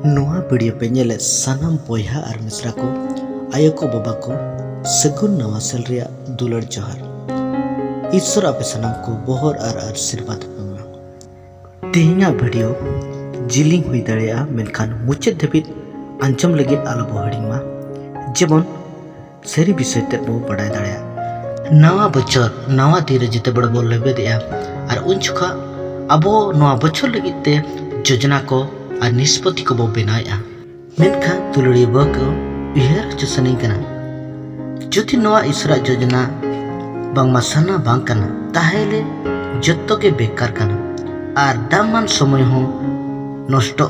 नोआ वीडियो पे नेले सानाम बोयहा और मिश्रा को आयो को बाबा को सगुन नवा सेल रिया दुलड़ जोहार ईश्वर आपे सानाम को बोहर और आशीर्वाद पेमा तेहिंगा वीडियो जिलिंग हुई दाड़ेया मेनखान मुचाद धाबिज आंजम लगे आलो बो हड़िमा जेमन सारी विषय ते बो बड़ाय दाड़ेया नवा बछर नवा दिन जिते बड़ बो लेबेदेया और उन जुखा अबो नवा बछर लगे ते योजना को और निष्पत्ति को बो बनाया मेनखा दुलड़ी बो को उहर हचो सनी कना जुति नवा ईश्वरा योजना बांगमा साना बांग कना ताहेले जत्तो के बेकार कना और दामान समय हो नष्टो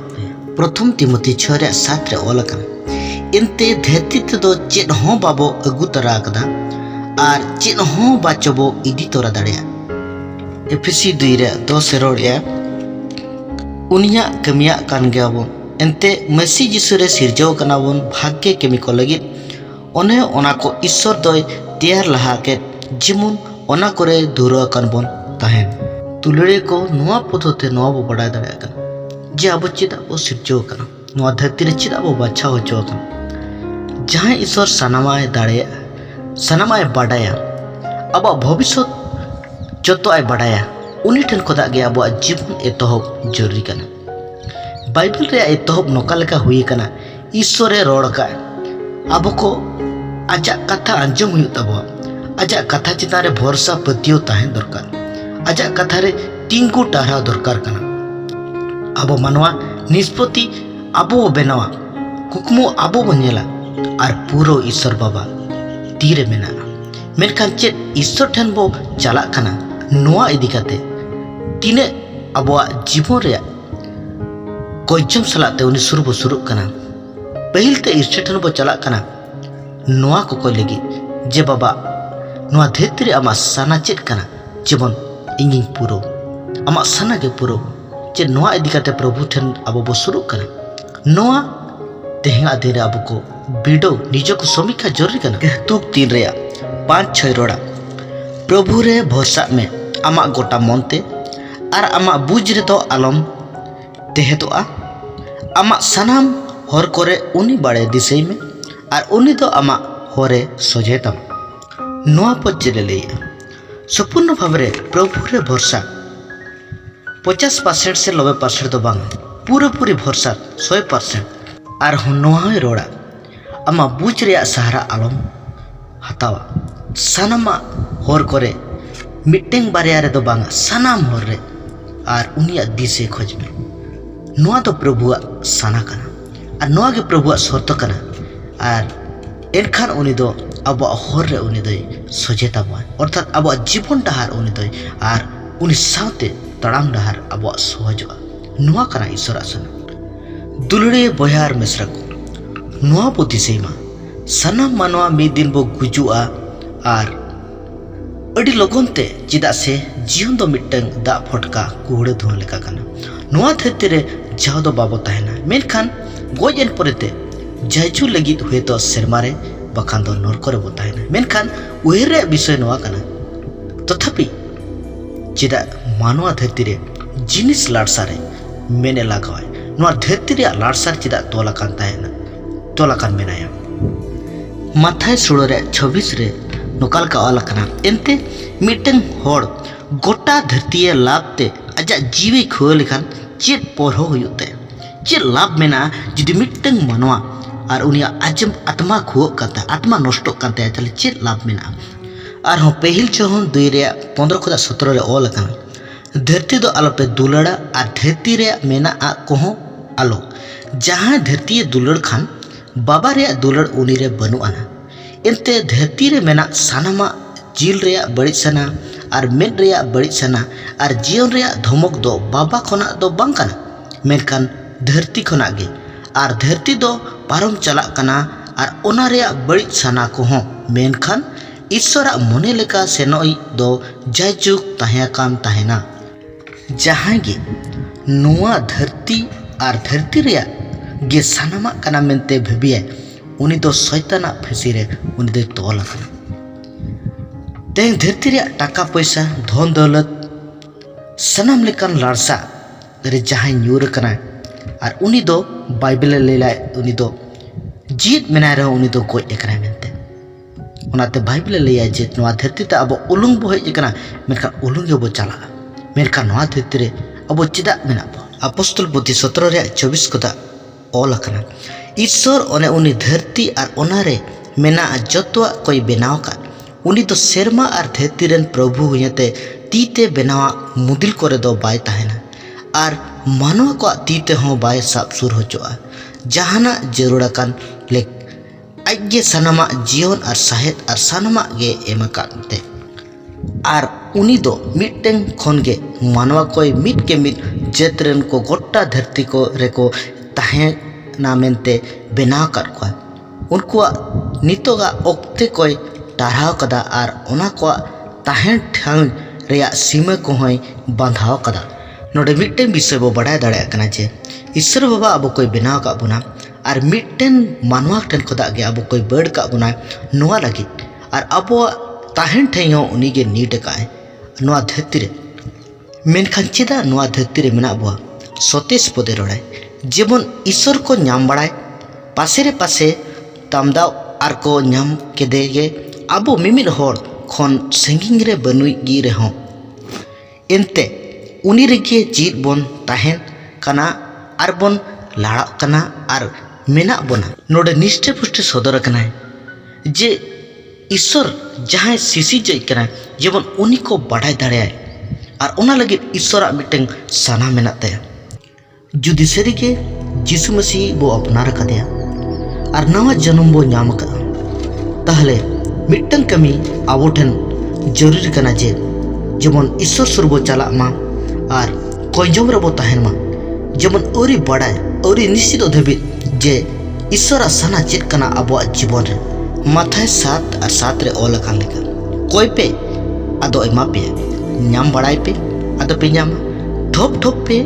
प्रथम तिमोथी 6:7 रे ओल कना इनते धरती ते दो चेद हो बाबो अगु तरा कदा और चेद हो बाचबो इदी तोरा दाड़िया एफएसी 2 रे 10 रोड़िया उनिया कमिया कान गयाबोन एनते मसी जिसु रे सिरजो कनाबोन भाग्य केमी को लगी ओने ओना को ईश्वर दय तैयार लहा के जिमुन ओना करे धुरा कानबोन ताहेन तुलड़े को नोआ पद्धति नोआ बो बड़ा दाड़ा कन जे अब चिदा बो सिरजो कना नोआ धरती रे चिदा बो बाछा होचो कन जहां ईश्वर सनामाय दाड़े सनामाय बाडाया अब भविष्य जतो आय बाडाया उनी ठन खोदा गया अब जीवन एतहब जरूरी कना बाइबल रे एतहब नोका लेका हुई कना ईश्वरे रोड़ का अब को आजा कथा अंजम हुई तबो आजा कथा चितारे भरोसा पतियो ताहेन दरकार आजा कथा रे टिंगु टारा दरकार कना अब मनवा निष्पत्ति अबो बेनावा कुकमु अबो बनेला और पूरो ईश्वर बाबा तीरे मेना मेनखान चेद ईश्वर ठन बो चला कना नोआ इदी काते तीने अबवा जीवन रे कोइजम सलाते उनी सुरु बो सुरु कना पहिल ते ईश्वर ठन बो चला कना नोआ को कोई लगी जे बाबा नोआ धरती रे आमा साना चेद कना जीवन इंगिंग पुरो आमा साना के पुरो जे नोआ इदी काते प्रभु ठन अबो बो सुरु कना नोआ तेहंगा दिन अब को बिडो निजो को समीक्षा जरूरी कना तुक 3 रे 5-6 रोड़ा प्रभु रे भरोसा में आमा गोटा मनते और आमा बुझ रे तो आलम तेहेतोआ आमा सनाम हर करे उनी बाड़े दिसई में और उनी तो आमा हरे सजेतम नोआ पच्चेले लेया संपूर्ण भाव रे प्रभु रे भरोसा 50% से 90% तो बांग पूरा पूरी भरोसा 100% और नोआ रोड़ा आमा बुझ रे सहारा आलम हतावा सनामा हर करे मिट्टेंग बारिया रे दो बांग सनाम हर रे और उनिया दिसे खोज में नोआ तो प्रभुआ साना कना और नोआ के प्रभुआ शर्त कना और एनखान उनी दो अब हर रे उनी दो सजेता बा अर्थात अब जीवन डहार उनी दो और उनी सावते तड़ाम डहार अब सहजवा नोआ कना ईश्वर आसन दुलड़े बयार मिश्रा को नोआ बो दिसेमा सनाम मानवा मी दिन बो गुजुआ और अड़ी लगनते चिदा से जीवन दो मिट्टंग दा फटका कुहड़े धुआ लेका कना नोआ धरती रे जाव दो बाबो ताहेना मेनखान गोजन परेते जायचु लगी हुए तो सेरमारे बखान दो नरक रे बो ताहेना मेनखान उहेर रे विषय नोआ कना तथापि चिदा मानवा धरती रे जिनिस लाडसा रे मेने लगावाय नोआ धरती रे लाडसा चिदा तोला कान ताहेना तोला कान मेनाया माथाय सुड़ो रे 26 रे नोकाल का ऑल कना एनते मिटंग होड़ गोटा धरती लाभते आजा जीवे खोल लेखान चेद पढ़ो हुयुते चेद लाभ मेना जुदी मिटंग मनवा और उनिया आजम आत्मा खो करता आत्मा नष्ट करते चले चेद लाभ मेना और हो पहिल चोहन 2 रे 15 खुदा 17 रे ऑल कना धरती दो आलो पे दुलड़ा और धरती रे मेना आ कोहो आलो जहां धरती दुलड़ खान बाबा रे दुलड़ उनी रे बनु आना एनते धरती रे मेना सानामा जिल रे बड़ी सना और मेन रे बड़ी सना और जीवन रे धमक दो बाबा खोना दो बांग कना मेनखान धरती खोना गे और धरती दो पारम चला कना और ओना रे बड़ी सना को हो मेनखान ईश्वरा मने लेका सेनोई दो जायजुक ताहे काम ताहेना जहां गे नोआ धरती और धरती रे गे सानामा कना मेनते भबिए उनी तो शैताना फेसी रे उनी दे तोल कना तें धरती रे टाका पैसा धन दौलत सनाम लेकान लारसा रे जहां न्यूर कना और उनी दो बाइबल लेलाय उनी दो जीत मेना रहो उनी दो गोज एकना मेनते ओनाते बाइबल लेया जे नोआ धरती ते अब उलुंग बो हेज एकना मेनखान उलुंग बो चला मेनखान नोआ धरती रे अब चिदा मेना बो अपोस्तल पुथी 17 रे 24 कदा ऑल अकना ईश्वर ओने उनी धरती और ओनारे मेना जतवा कोई बनाव का उनी तो सेरमा और धरती रेन प्रभु हुयते तीते बनावा मुदिल करे दो बाय ताहेना और मानव को तीते हो बाय साब सुर होचोआ जहाना जरूर कान ले आगे सनमा जीवन और साहेत और सनमा गे एमकाते और उनी दो मिटटें खनगे मानवा कोई मिट के मिट जेतरेन को गोटा धरती को रेको ताहे ना मेनते बनाव कर को उनको नितोगा ओक्ते कोई टाढ़ाव कदा और ओना को ताहे ठांग रेया सीमा को होय बांधाव कदा नोडे मिटटें विषय बो बड़ाय दाड़े कना जे ईश्वर बाबा अब कोई बनाव का बुना और मिटटेन मानवा ठेन खुदा गे अब कोई बड़ का बुना नोआ लगी और अब ताहेन ठेयो उनी गे नीट काए नोआ धरती रे मेनखान चेदा नोआ धरती रे मेना बुआ सतेज पदे रोड़ाय जेबन ईश्वर को नाम बड़ाय पासे रे पासे तामदा और को नाम केदे गे अब मिमिर होड़ खन संगिंग रे बनुई गी रे हो एनते उनी रेगे जीत बन ताहेन कना और बन लाड़ा कना और मेना बना नोडे निष्ठे पुष्टि सदर कना जे ईश्वर जहाँ सीसी जय कना जेबन उनी को बढ़ाई दाड़े और ओना लगे ईश्वर मिटeng साना मेना तया जुदी सरी के यीशु मसीह बो अपनार कदेया और नवा जन्म बो नाम का ताहले मिटeng कमी आबो ठेन जरूरी कना जे जेबन ईश्वर सुर बो चला मा और कोयजम रे बो ताहेन मा जेबन ओरी बड़ाय ओरी निश्चित धबी जे ईश्वर साना चेक कना अब जीवन रे माथाय 7 और 7 रे ऑल कान लेका कोई पे आदो एमा पे नाम बड़ाई पे आदो पे नाम ठोप ठोप पे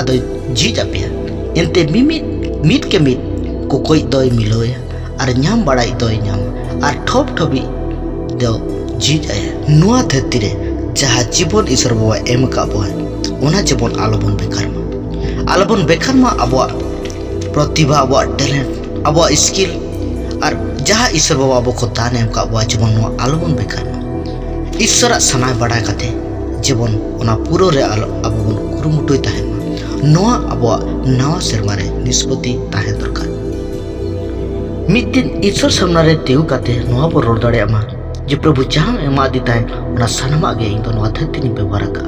आदो जीजा पे एनते मिट के मिट को कोई दोय मिलोया और नाम बड़ाई दोय नाम और ठोप ठोबी दो जीजा नुआ धरती रे जहाँ जीवन ईश्वर बाबा एम का बो ओना जीवन आलोबन बेकार मा अब प्रतिभा अब टैलेंट अब स्किल और जहाँ ईश्वर बाबा अब को दान एम का जीवन आलोबन बेकार मा ईश्वर सानाय बड़ा कते जीवन ओना पूरो रे अब बन कुरुमुटुय ताहेन नोआ अब नवा सेरमा रे निष्पत्ति ताहे दरकार मिद दिन ईश्वर सामना रे तेउ कते नोआ बो रोड दाड़े मा जे प्रभु जहाँ एमा दी ताहे ओना सानमा गे इन नोआ धरती नि व्यवहार का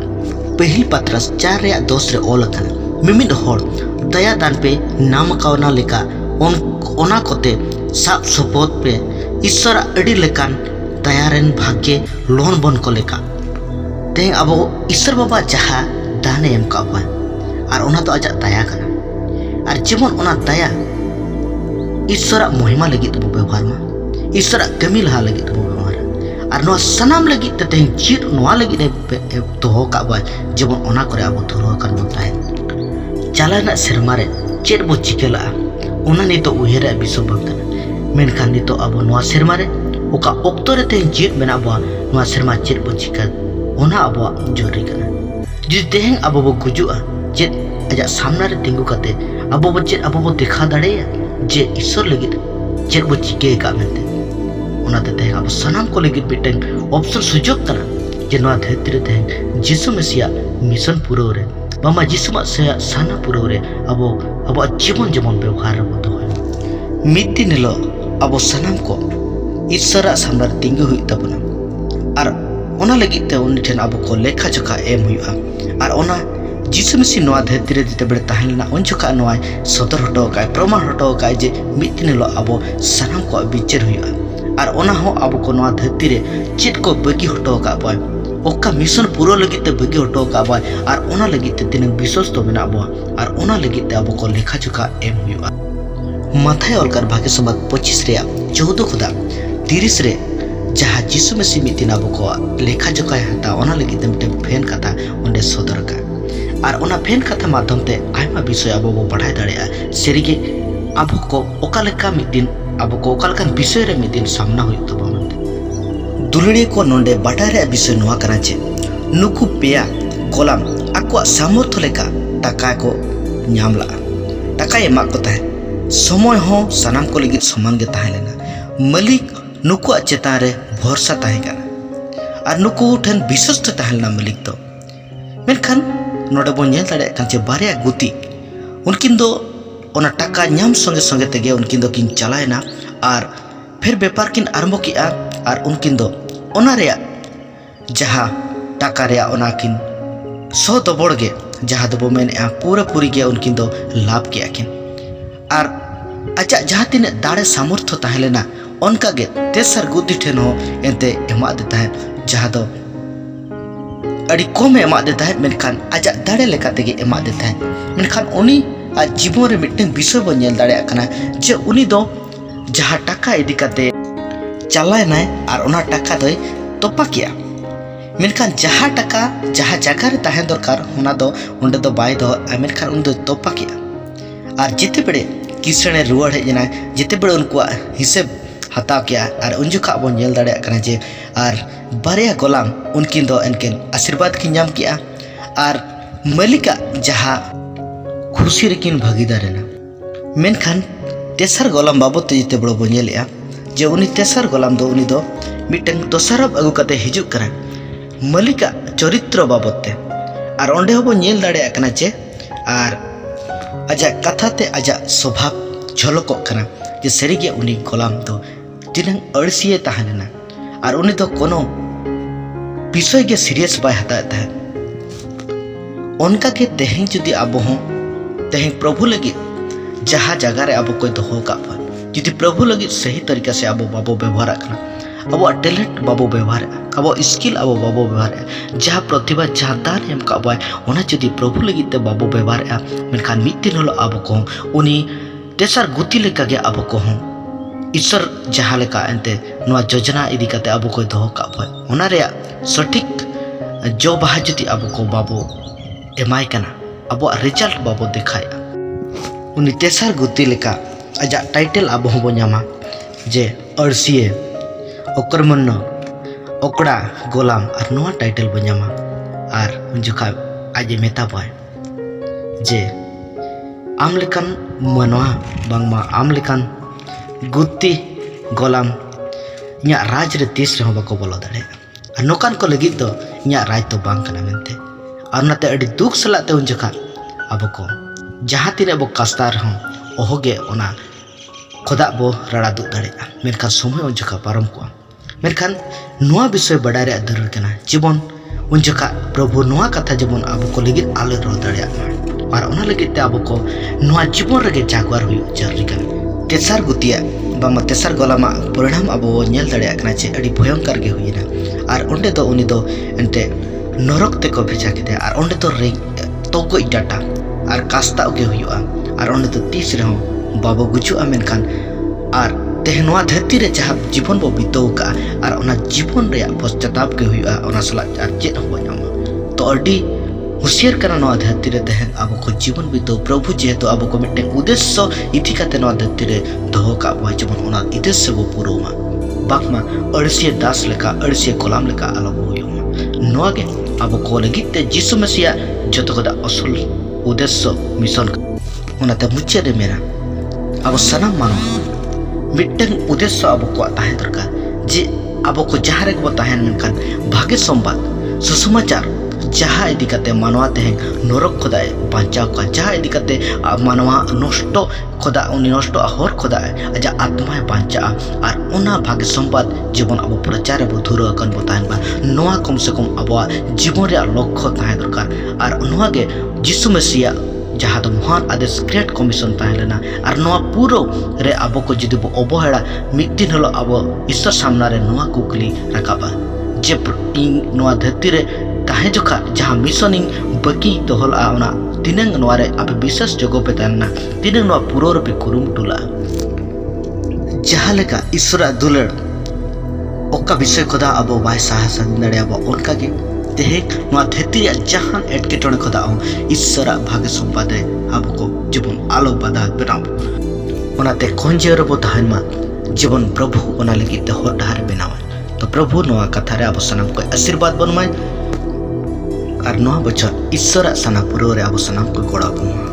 पहली पत्रस 4 रे 10 रे ऑल कना मिमिद होड़ दया दान पे नाम कावना लेका ओना कोते साब सपोत पे ईश्वर अड़ी लेकान दयारेन भाग्य लोन बन को लेका ते अब ईश्वर बाबा जहाँ दान एम का और ओना तो आजा दया कना और जेमन ओना दया ईश्वर महिमा लगी तो व्यवहार मा ईश्वर कमी लहा लगी तो व्यवहार और नोआ सनाम लगी ते जीत नोआ लगी ने तो का जेमन ओना करे अब धुरो कर बोताय चालाना सेरमा रे चेड बो चिकेला ओना नि तो उहेरा बिसो बंकना मेनखान नि तो अब नोआ सेरमा रे ओका ओक्तो रे ते जीत मेना बो नोआ सेरमा चेड बो चिका ओना अब जरूरी कना जुदी तेहें अब बो गुजुआ चेड आजा सामना रे तिंगु कते अब बो चेड अब बो देखा दाड़ेया जे ईश्वर लगी चेड बो चिके का मेनते ओना ते तेहें अब सनाम को लगी बिटें ऑप्शन सुजोग कना जे नोआ धरती रे तेहें यीशु मसीहा मिशन पूरो रे बामा जिसुमा से साना पूरो रे अब जीवन जेमन व्यवहार बदो मिद दिन लो अब सनाम को ईश्वर सामने तिंगु हुई तबना और ओना लगी ते उन ठेन अब को लेखा जोखा एम हुआ और ओना यीशु मसीह नोआ धरती रे दिते बड़े ताहेलना उन जोखा नोआ सदर हटो का प्रमाण हटो का जे मिद दिन लो अब सनाम को विचार हुआ और ओना हो अब को नोआ धरती रे चेत को बगी हटो का बॉय ओका मिशन पूरा लगी ते बगी हटो का बॉय और ओना लगी ते दिन विश्वास तो मेना बॉय और ओना लगी ते अब को लेखा जोखा एम हुआ माथाय अलकार भाग्य संबंध 25 रे 14 खुदा 30 रे जहाँ यीशु मसीह मिद दिन अब को लेखा जोखा हता ओना लगी ते मिटे फेन कथा ओंडे सदर का और ओना फेन कथा माध्यम ते आयमा विषय अब बो बढ़ाई दाड़ेया सेरिगे अब को ओका लेका मिद दिन अब को ओका लेका विषय रे मिद दिन सामना हुई तो दुलड़ी को नोंडे बाटारे विषय नोआ कना चे नुकु पेया कोलाम आको सामर्थ्य लेका टाका को नाम ला टाकाय एमा को ताहे समय हो सानाम को लगी समान गे ताहे लेना मालिक नुकुआ चेतान रे भरोसा ताहे काना और नुकु ठेन विश्वस्त ताहे लेना मालिक तो मेनखान नोडे बो नेल दाड़े कान जे बारिया गुती उनकिन दो ओना टाका नाम संगे संगे तेगे उनकिन दो किन चलायना और फिर व्यापार किन आरंभ किया और उनकिन दो ओना रेया जहाँ टाका रेया ओना किन सौ दबड़ गे जहाँ दो मेने पूरा पूरी गया उनकिन दो लाभ किया किन और अच्छा जहाँ तीन दाड़े सामर्थ्य ताहे लेना उनका गे तेसर गुदी ठेन हो एंते एमा देता है जहाँ दो अड़ी कम एमा देता है मेनखान आजा दाड़े लेका तेगे एमा देता है मेनखान उनी आज जीवन रे मिट्टन विषय बन नेल दाड़े आकना जे उनी दो जहाँ टाका इदी काते चलाय नाय और ओना टाका दोय तोपा किया मेनखान जहाँ टाका जहाँ जगह रे ताहे दरकार ओना दो उंडे दो बाय दो मेनखान उन दो तोपा किया और जिते बड़े किसने रुआड़ हेजना जिते बड़े उनका हिसाब हताव किया और उन जुखा बन नेल दाड़े आकना जे और बारिया गोलाम उनकिन दो इनकिन आशीर्वाद की नाम किया और मालिका जहाँ खुशी रेकिन भागीदार मेनखान तेसर गोलाम बाबत जिते बड़ो बो नेलेआ जे उनी तेसर गोलाम दो उनी दो मिटन दोसरब अगु कते हिजुक करा मालिका चरित्र बाबत और ओंडे हो नेल दाड़े आकना जे और आजा कथा ते आजा स्वभाव झलकोक कना जे सरीगे उनी गोलाम दो तिनंग अड़सिए ताहलेना और उनी दो कोनो विषय के सीरियस बाय हताता है उनका के तेहें जुदी अब हो तेहें प्रभु लगी जहाँ जगह रे अब कोई दोहो का जुदी प्रभु लगी सही तरीका से अब बाबो व्यवहार करना अब टैलेंट बाबो व्यवहार अब स्किल अब बाबो व्यवहार जहाँ प्रतिभा जहाँ दान एम का ओना जुदी प्रभु लगी ते बाबो व्यवहार मेनखान मिट्टिन हलो अब को उनी तेसर गुती लेका गे अब को ईश्वर जहाँ लेका एंते नोआ योजना इदी काते अब कोई दोहो का ओना रे सठिक जो बाहा जुदी अब को बाबो एमाय कना अब रिजल्ट बाबो दिखाया उनी तेसर गुती लेका आजा टाइटल अब हो नामा जे अड़सिए अकर्मण्य ओकड़ा गोलाम और नोआ टाइटल बो नामा और उन जुखा आजे मेता बय जे आम लेकान मनवा बांगमा आम लेकान गुत्ती गोलाम इया राज रे तीस रे बाको बोलो दाड़े और नोकान को लगी दो इया राज तो बांग कना मेनते और नाते अड़ी दुख सलाते उन जुखा अब को जहाँ तीन बो कास्तार हों ओहोगे ओना खोदा बो राड़ा दुख दाड़े मेनखान समय उन जुखा पारम को मेनखान नोआ विषय बड़ा रे जरूर कना जीवन उन जुखा प्रभु नोआ कथा जीवन अब को लगी आलो रो दाड़े और ओना लगी ते अब को नोआ जीवन रे जागवार हुई जरूरी कना तेसर गुतिया बामा तेसर गोलामा परिणाम अब नेल दाड़े कना जे अड़ी भयंकर गे हुईना और ओंडे दो उनी दो एंते नरक ते को भेजा केदे और ओंडे तो रे तोको इटाटा और कास्ता उगे हुआ और ओंडे तो तीस रे बाबो गुजुआ मेनखान और तेहनवा धरती रे जहाँ जीवन बो बितो का और ओना जीवन रे पश्चाताप के हुआ ओना सला चेत हो नामा तो अड़ी हुशियार करना नवा धरती रे तेहन अब को जीवन बितो प्रभु जेहेतु अब को मिट्टे उद्देश्य इथि काते नवा धरती रे दोहो का बो जीवन ओना उद्देश्य बो पुरोमा बाकमा अड़सिए दास लेका अड़सिए गोलाम लेका आलो बो हुआ नवा के अब को लगी ते यीशु मसीहा जतो कदा असल उद्देश्य मिशन ओनाते मुच्चे रे मेरा अब सनम मानो मिट्टन उद्देश्य अब को ताहे दरकार जे अब को जहाँ रे को ताहेन मेनखान भाग्य संवाद सुसमाचार जहाँ इदी काते मानवा तेहें नरक खोदाए बांचाव का जहाँ इदी काते मानवा नष्ट खोदा उनी नष्ट हर खोदाए आजा आत्मा बांचा और ओना भाग्य संवाद जीवन अब प्रचार अब धुर अकन बताएन बा नोआ कम से कम अब जीवन रे लक्ष्य ताहे दरकार और नोआ गे यीशु मसीहा जहाँ तो महान आदेश ग्रेट कमिशन ताहे लेना और नोआ पूरो रे अब को जुदी बो अवहेड़ा मिद दिन हलो अब ईश्वर सामना रे नोआ कुकली रकाबा जे नोआ धरती रे ताहे जोखा जहाँ मिशन बाकी तो होला ओना तिनंग नोआ रे अब विशेष जगह पे ताना तिनंग नोआ पूरो रे कुरुमुटुला जहाँ लेका ईश्वर दुलड़ ओका विषय खोदा अब बाय साहस दाड़े अब उनका के तेहे नोआ धरती जहाँ एटकेटोने खोदा ईश्वर भाग्य संपाद रे अब को जीवन आलो बाधा बनाव ओनाते खोंजे रे बो ताहन मा जीवन प्रभु ओना लगी ते हर डहार बनाव तो प्रभु नोआ कथा रे अब सनम को आशीर्वाद बनमाय और नोआ बचन ईश्वर साना पुरो रे अब सनम को गोड़ा बुमा।